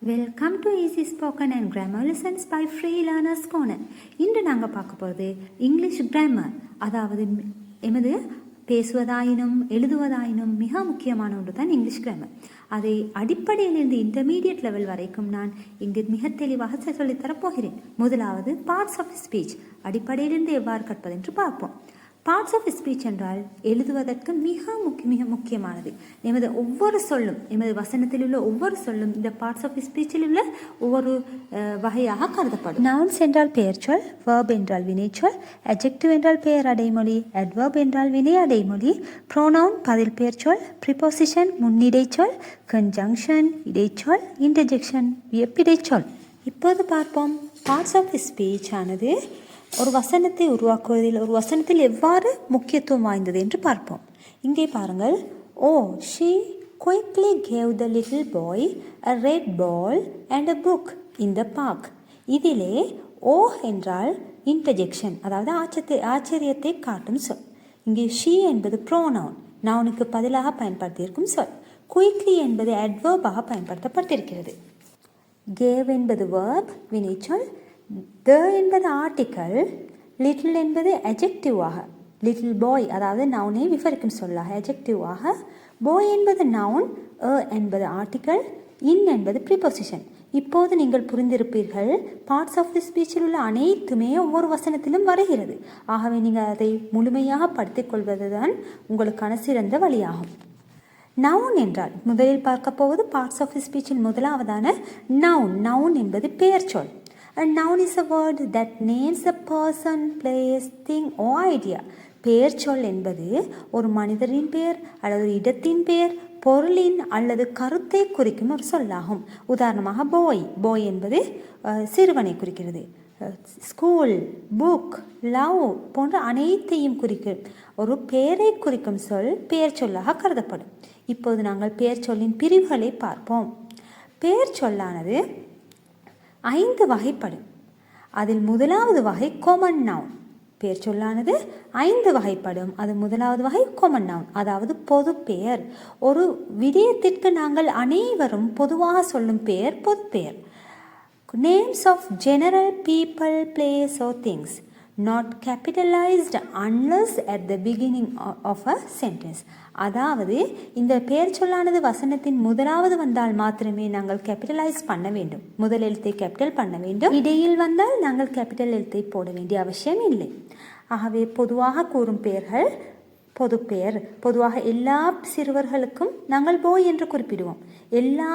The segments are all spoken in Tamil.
Welcome to easy spoken and grammar lessons by free learners corner. இன்று நாங்கள் பார்க்க போகிறது இங்கிலீஷ் கிராமர், அதாவது எமது பேசுவதாயினும் எழுதுவதாயினும் மிக முக்கியமான ஒன்று தான் இங்கிலீஷ் கிராமர். அதை அடிப்படையிலிருந்து இன்டர்மீடியட் லெவல் வரைக்கும் நான் இங்கு மிக தெளிவாக சொல்லித்தரப்போகிறேன். முதலாவது பார்ட்ஸ் ஆஃப் ஸ்பீச், அடிப்படையிலிருந்து எவ்வாறு கற்பது என்று பார்ப்போம். பார்ட்ஸ் ஆஃப் ஸ்பீச் என்றால் எழுதுவதற்கு மிக முக்கியமானது. எமது ஒவ்வொரு சொல்லும், எமது வசனத்தில் உள்ள ஒவ்வொரு சொல்லும் இந்த பார்ட்ஸ் ஆஃப் ஸ்பீச்சில் உள்ள ஒவ்வொரு வகையாக கருதப்படும். நவுன்ஸ் என்றால் பெயர்ச்சொல், வேர்ப் என்றால் வினைச்சொல், அட்ஜெக்டிவ் என்றால் பெயர் அடைமொழி, அட்வர்ப் என்றால் வினை அடைமொழி, ப்ரோனவுன் பதில் பெயர்ச்சொல், ப்ரிபோசிஷன் முன்னிடைச்சொல், கன்ஜங்ஷன் இடைச்சொல், இன்டர்ஜெக்ஷன் வியப்பிடைச்சொல். இப்போது பார்ப்போம். பார்ட்ஸ் ஆஃப் ஸ்பீச் ஆனது ஒரு வசனத்தை உருவாக்குவதில், ஒரு வசனத்தில் எவ்வாறு முக்கியத்துவம் வாய்ந்தது என்று பார்ப்போம். இங்கே பாருங்கள். she quickly gave the little boy a red ball and a book in the park. இதிலே என்றால் இன்டர்ஜெக்ஷன், அதாவது ஆச்சரியத்தை காட்டும் சொல். இங்கே she என்பது ப்ரோனவுன், நவுனுக்கு பதிலாக பயன்படுத்தியிருக்கும் சொல். குயிக்லி என்பது அட்வர்பாக பயன்படுத்தப்பட்டிருக்கிறது. கேவ் என்பது வேர்ப் வினைச்சொல், த என்பது ஆர்டிக்கல், லிட்டில் என்பது அட்ஜெக்டிவாக, லிட்டில் பாய் அதாவது நவுனை விவரிக்கும் சொல்லாக அட்ஜெக்டிவாக, பாய் என்பது நவுன், என்பது ஆர்டிக்கல், இன் என்பது ப்ரிபோசிஷன். இப்போது நீங்கள் புரிந்திருப்பீர்கள், பார்ட்ஸ் ஆஃப் தி ஸ்பீச்சில் உள்ள அனைத்துமே ஒவ்வொரு வசனத்திலும் வருகிறது. ஆகவே நீங்கள் அதை முழுமையாக படித்துக் கொள்வதுதான் உங்களுக்கான சிறந்த வழியாகும். நவுன் என்றால் முதலில் பார்க்க போவது பார்ட்ஸ் ஆஃப் தி ஸ்பீச்சில் முதலாவதான நவுன். நவுன் என்பது பெயர்ச்சொல். A noun is a word that names a person, place, thing or idea. பெயர்ச்சொல் என்பது ஒரு மனிதரின் பெயர் அல்லது இடத்தின் பெயர், பொருளின் அல்லது கருத்தை குறிக்கும் ஒரு சொல்லாகும். உதாரணமாக போய் என்பது சிறுவனை குறிக்கிறது. ஸ்கூல், புக், லவ் போன்ற அனைத்தையும் குறிக்கும் ஒரு பெயரை குறிக்கும் சொல் பெயர் சொல்லாக கருதப்படும். இப்போது நாங்கள் பெயர் சொல்லின் பிரிவுகளை பார்ப்போம். பெயர் சொல்லானது 5 வகைப்படும். அதில் முதலாவது வகை காமன் நவுன். பெயர் சொல்லானது 5 வகைப்படும். அது முதலாவது வகை காமன் நவுன், அதாவது பொது பெயர். ஒரு விடயத்திற்கு நாங்கள் அனைவரும் பொதுவாக சொல்லும் பெயர் பொது பெயர். Names of general people, place or things not capitalized unless at the beginning of a sentence. அதாவது இந்த பெயர் சொல்லானது வசனத்தின் முதலாவது வந்தால் மாத்திரமே நாங்கள் கேபிட்டலைஸ் பண்ண வேண்டும், முதல் எழுத்தை கேபிட்டல் பண்ண வேண்டும். இடையில் வந்தால் நாங்கள் கேபிட்டல் எழுத்தை போட வேண்டிய அவசியம் இல்லை. ஆகவே பொதுவாக கூறும் பெயர்கள் பொது பெயர். பொதுவாக எல்லா சிறுவர்களுக்கும் நாங்கள் போய் என்று குறிப்பிடுவோம், எல்லா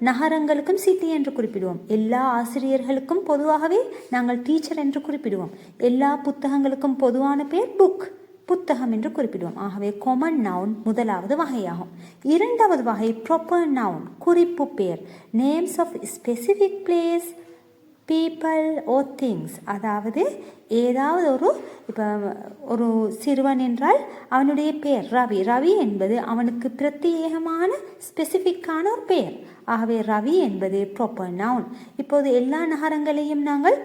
நகரங்களுக்கும் சிட்டி என்று குறிப்பிடுவோம், எல்லா ஆசிரியர்களுக்கும் பொதுவாகவே நாங்கள் டீச்சர் என்று குறிப்பிடுவோம், எல்லா புத்தகங்களுக்கும் பொதுவான பெயர் புக், புத்தகம் என்று குறிப்பிடுவோம். ஆகவே காமன் நவுன் முதலாவது வகையாகும். இரண்டாவது வகை ப்ராப்பர் நவுன், குறிப்பு பெயர். Names of specific place, people or things. அதாவது ஏதாவது இப்போ ஒரு சிறுவன் என்றால் அவனுடைய பெயர் ரவி. ரவி என்பது அவனுக்கு பிரத்யேகமான ஸ்பெசிஃபிக்கான ஒரு பெயர். ஆகவே ரவி என்பது ப்ராப்பர் நவுன். இப்போது எல்லா நகரங்களையும் நாங்கள்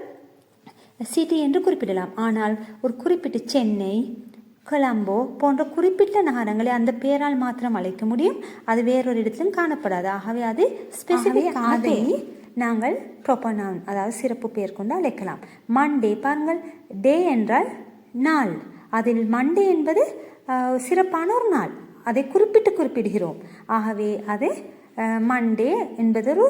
சிட்டி என்று குறிப்பிடலாம். ஆனால் ஒரு குறிப்பிட்ட சென்னை, கொலம்போ போன்ற குறிப்பிட்ட நகரங்களை அந்த பெயரால் மாத்திரம் அழைக்க முடியும். அது வேறொரு இடத்திலும் காணப்படாது. ஆகவே அது ஸ்பெசிஃபிக், அதை நாங்கள் ப்ராப்பர் நவுன் அதாவது சிறப்பு பெயர் கொண்டு அழைக்கலாம். மண்டே பாருங்கள், டே என்றால் நாள். அதில் மண்டே என்பது சிறப்பான ஒரு நாள், அதை குறிப்பிடுகிறோம். ஆகவே அது மண்டே என்பது ஒரு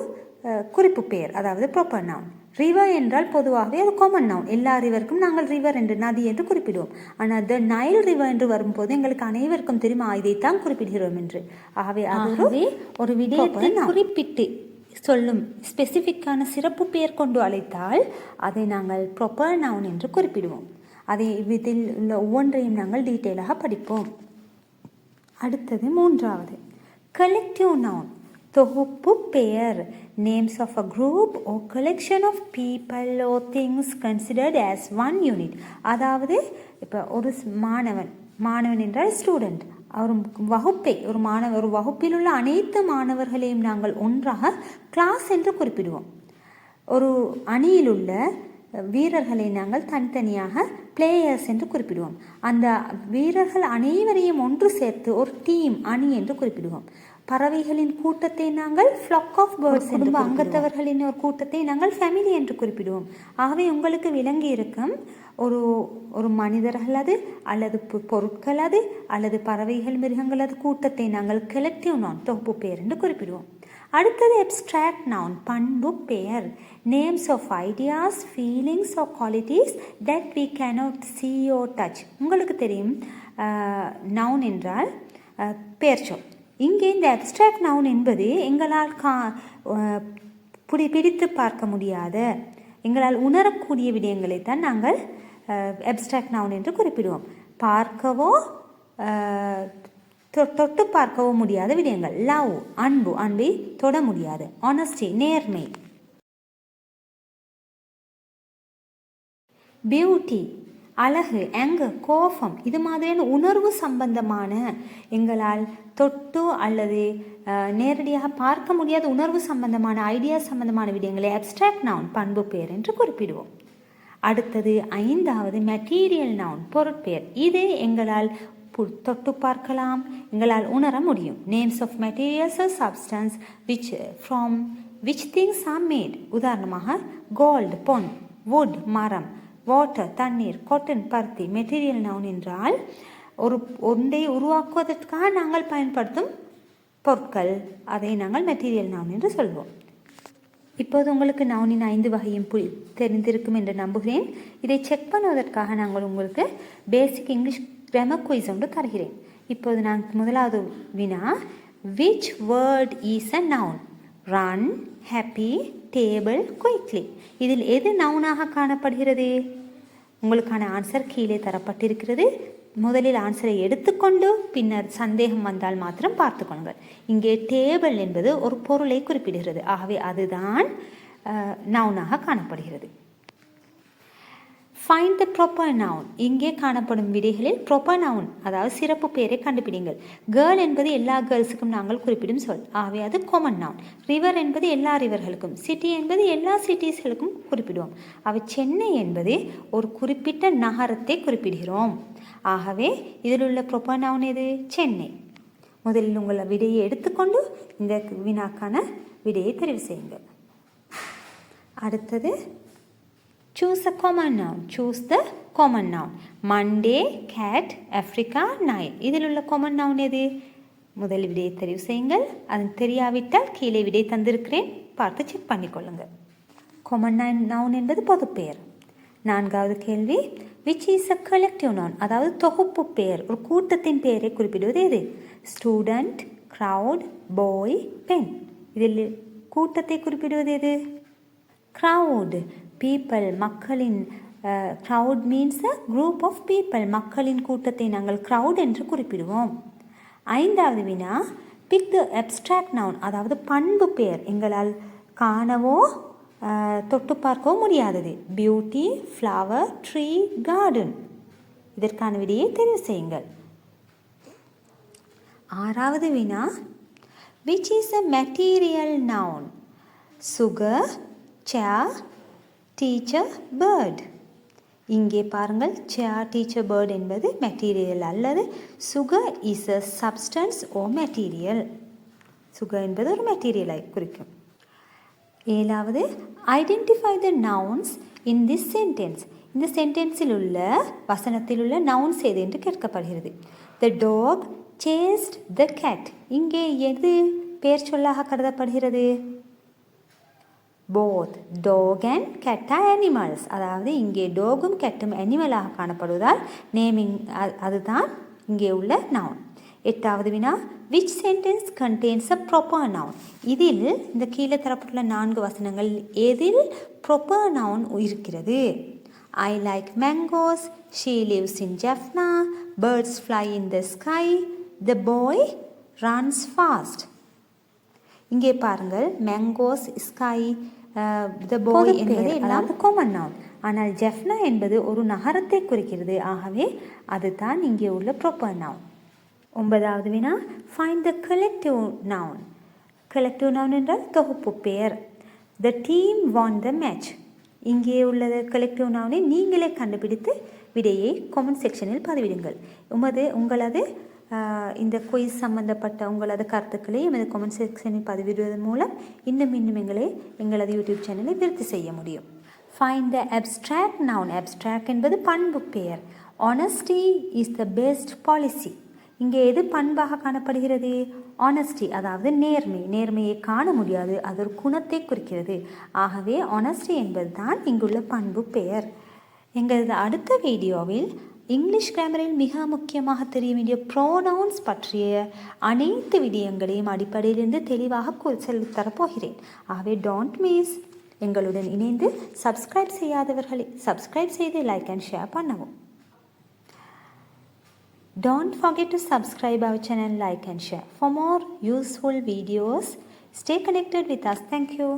குறிப்பு பெயர், அதாவது ப்ராப்பர் நவுன். ரிவர் என்றால் பொதுவாகவே அது காமன் நவுன். எல்லா ரிவருக்கும் நாங்கள் ரிவர் என்று, நதி என்று குறிப்பிடுவோம். ஆனால் த நைல் ரிவர் என்று வரும்போது எங்களுக்கு அனைவருக்கும் தெரியுமா இதைத்தான் குறிப்பிடுகிறோம் என்று. ஆகவே அது ஒரு விடயத்தை குறிப்பிட்டு சொல்லும் ஸ்பெசிஃபிக்கான சிறப்பு பெயர் கொண்டு அழைத்தால் அதை நாங்கள் ப்ராப்பர் நவுன் என்று குறிப்பிடுவோம். அதை இதில் உள்ள ஒவ்வொன்றையும் நாங்கள் டீட்டெயிலாக படிப்போம். அடுத்தது மூன்றாவது கலெக்டிவ் நவுன், தொகுப்பு பெயர். Names of a group or collection of people or things considered as one unit. அதாவது இப்போ ஒரு மாணவன் என்றால் ஸ்டூடெண்ட், ஒரு வகுப்பை, ஒரு வகுப்பில் உள்ள அனைத்து மாணவர்களையும் நாங்கள் ஒன்றாக கிளாஸ் என்று குறிப்பிடுவோம். ஒரு அணியில் உள்ள வீரர்களை நாங்கள் தனித்தனியாக பிளேயர்ஸ் என்று குறிப்பிடுவோம். அந்த வீரர்கள் அனைவரையும் ஒன்று சேர்த்து ஒரு டீம், அணி என்று குறிப்பிடுவோம். பறவைகளின் கூட்டத்தை நாங்கள் ஃப்ளாக் ஆஃப் பேர்ட்ஸ், குடும்ப அங்கத்தவர்களின் ஒரு கூட்டத்தை நாங்கள் ஃபேமிலி என்று குறிப்பிடுவோம். ஆகவே உங்களுக்கு விளங்கி இருக்கும் ஒரு மனிதர்களது அல்லது பொருட்களது அல்லது பறவைகள் மிருகங்களது கூட்டத்தை நாங்கள் கலெக்டிவ் நவுன் தொகுப்பு பெயர் என்று குறிப்பிடுவோம். அடுத்தது எப்ஸ்ட்ராக்ட் நவுன் பண்பு பெயர், names of ideas, feelings or qualities that we cannot see or touch. உங்களுக்கு தெரியும் நவுன் என்றால் பெயர் சொல். இங்கே இந்த அப்ஸ்ட்ராக்ட் நவுன் என்பது எங்களால் பிடித்து பார்க்க முடியாத, எங்களால் உணரக்கூடிய விடயங்களை தான் நாங்கள் அப்ஸ்ட்ராக்ட் நவுன் என்று குறிப்பிடுவோம். பார்க்கவோ தொட்டு பார்க்கவோ முடியாத விடயங்கள். லவ் அன்பை தொட முடியாது. ஆனஸ்டி நேர்மை. பியூட்டி அழகு, ஆங்கர் கோபம், இது மாதிரியான உணர்வு சம்பந்தமான எங்களால் தொட்டு அல்லது நேரடியாக பார்க்க முடியாத உணர்வு சம்பந்தமான ஐடியா சம்பந்தமான விடயங்களை அப்ஸ்ட்ராக்ட் நவுன் பண்பு பெயர் என்று குறிப்பிடுவோம். அடுத்தது 5வது மெட்டீரியல் நவுன் பொருட்பெயர். இது எங்களால் தொட்டு பார்க்கலாம், எங்களால் உணர முடியும். Names of materials or substances from which things are made. உதாரணமாக கோல்டு பொன், வுட் மரம், வாட்டர் தண்ணீர், காட்டன் பருத்தி. மெட்டீரியல் நவுன் என்றால் ஒன்றை உருவாக்குவதற்காக நாங்கள் பயன்படுத்தும் பொருட்கள், அதை நாங்கள் மெட்டீரியல் நவுன் என்று சொல்வோம். இப்போது உங்களுக்கு நவுனின் 5 வகையும் தெரிந்திருக்கும் என்று நம்புகிறேன். இதை செக் பண்ணுவதற்காக நாங்கள் உங்களுக்கு பேசிக் இங்கிலீஷ் கிராமர் குயிஸ் ஒன்று தருகிறேன். இப்போது நான் முதலாவது வினா, which word is a noun? Run, happy, table, quickly. இதில் எது நவுனாக காணப்படுகிறது? உங்களுக்கான ஆன்சர் கீழே தரப்பட்டிருக்கிறது. முதலில் ஆன்சரை எடுத்துக்கொண்டு பின்னர் சந்தேகம் வந்தால் மாத்திரம் பார்த்துக்கொள்ளுங்கள். இங்கே டேபிள் என்பது ஒரு பொருளை குறிப்பிடுகிறது. ஆகவே அதுதான் நவுனாக காணப்படுகிறது. Find the proper noun. இங்கே காணப்படும் விடைகளில் ப்ராப்பர் நவுன் அதாவது சிறப்பு பெயரை கண்டுபிடிங்கள். கேர்ள் என்பது எல்லா கேர்ள்ஸுக்கும் நாங்கள் குறிப்பிடும் சொல். ஆகவே அது காமன் நவுன். ரிவர் என்பது எல்லா ரிவர்களுக்கும், சிட்டி என்பது எல்லா சிட்டிஸ்களுக்கும் குறிப்பிடுவோம். அவை சென்னை என்பது ஒரு குறிப்பிட்ட நகரத்தை குறிப்பிடுகிறோம். ஆகவே இதில் உள்ள ப்ராப்பர் நவுன் எது? சென்னை. முதலில் உங்கள் விடையை எடுத்துக்கொண்டு இந்த வினாக்கான விடையை தெரிவு செய்யுங்கள். அடுத்தது choose a common noun. Choose the common noun. Monday, cat, Africa, Nile. இதில் உள்ள common noun எது? முதல் விடையை தெரிவு செய்யுங்கள். அது தெரியாவிட்டால் கீழே விடை தந்திருக்கிறேன், பார்த்து செக் பண்ணிக்கொள்ளுங்கள். common noun என்பது பொதுப்பெயர். 4வது கேள்வி, which is a collective noun? அதாவது தொகுப்பு பெயர், ஒரு கூட்டத்தின் பெயரை குறிப்பிடுவது எது? Student, crowd, boy, pen. இதில் கூட்டத்தை குறிப்பிடுவது எது? crowd. people மக்களின் crowd means a group of people. மக்களின் கூட்டத்தை நாங்கள் crowd என்று குறிப்பிடுவோம். 5வது வினா, pick the abstract noun. அதாவது பண்பு பெயர், எங்களால் காணவோ தொட்டு பார்க்கவோ முடியாதது. Beauty, flower, tree, garden. இதற்கான விடையை தெரிவு செய்யுங்கள். 6வது வினா, which is a material noun? sugar, chair, teacher, bird. இங்கே பாருங்கள், சேர், டீச்சர், பேர்ட் என்பது மெட்டீரியல் அல்லது sugar is a substance or material. Sugar என்பது ஒரு மெட்டீரியலை குறிக்கும். 7வது, identify the nouns in this sentence. இந்த சென்டென்ஸில் உள்ள வசனத்தில் உள்ள நவுன்ஸ் எது என்று கேட்கப்படுகிறது. The dog chased the cat. இங்கே எது பெயர் சொல்லாக கருதப்படுகிறது? Both dog and cat are animals. அதாவது இங்கே டாகும் கேட்டும் அனிமலாக காணப்படுவதால் நேமிங் அதுதான் இங்கே உள்ள நவுன். 8வது வினா, which sentence contains a proper noun? இதில் இந்த கீழே தரப்பட்டுள்ள 4 வசனங்கள் எதில் ப்ராப்பர் நவுன் இருக்கிறது? I like mangoes, she lives in Jaffna, birds fly in the sky, the bye runs fast. இங்கே பாருங்கள், மேங்கோஸ், ஸ்கை, த பாய் என்பது எல்லாம் காமன் நவுன். ஆனால் ஜெஃப்னா என்பது ஒரு நகரத்தை குறிக்கிறது. ஆகவே அதுதான் இங்கே உள்ள ப்ராப்பர் நவுன். 9வது வினா, find the collective noun. Collective noun என்றால் தொகுப்பு பெயர். The team won the match. இங்கே உள்ளது கலெக்டிவ் நவுனை நீங்களே கண்டுபிடித்து விடையை கமெண்ட் செக்ஷனில் பதிவிடுங்கள். உங்களது இந்த குயிஸ் சம்பந்தப்பட்ட உங்களது கருத்துக்களை எமது கமெண்ட் செக்ஷனில் பதிவிடுவதன் மூலம் இன்னும் எங்களது யூடியூப் சேனலை விருத்தி செய்ய முடியும். Find the abstract noun. Abstract என்பது பண்பு பெயர். Honesty is the best policy. இங்கே எது பண்பாக காணப்படுகிறது? ஆனஸ்டி, அதாவது நேர்மையை காண முடியாது, அது ஒரு குணத்தை குறிக்கிறது. ஆகவே ஆனஸ்டி என்பது தான் இங்குள்ள பண்பு பெயர். எங்களது அடுத்த வீடியோவில் இங்கிலீஷ் கிராமரில் மிக முக்கியமாக தெரிய வேண்டிய ப்ரோனவுன்ஸ் பற்றிய அனைத்து விடயங்களையும் அடிப்படையிலிருந்து தெளிவாக சொல்லித்தரப்போகிறேன். ஆகவே டோன்ட் மிஸ். எங்களுடன் இணைந்து சப்ஸ்கிரைப் செய்யாதவர்களை சப்ஸ்கிரைப் செய்து லைக் அண்ட் ஷேர் பண்ணவும். Don't forget to subscribe our channel, like and share. For more useful videos, stay connected with us. Thank you.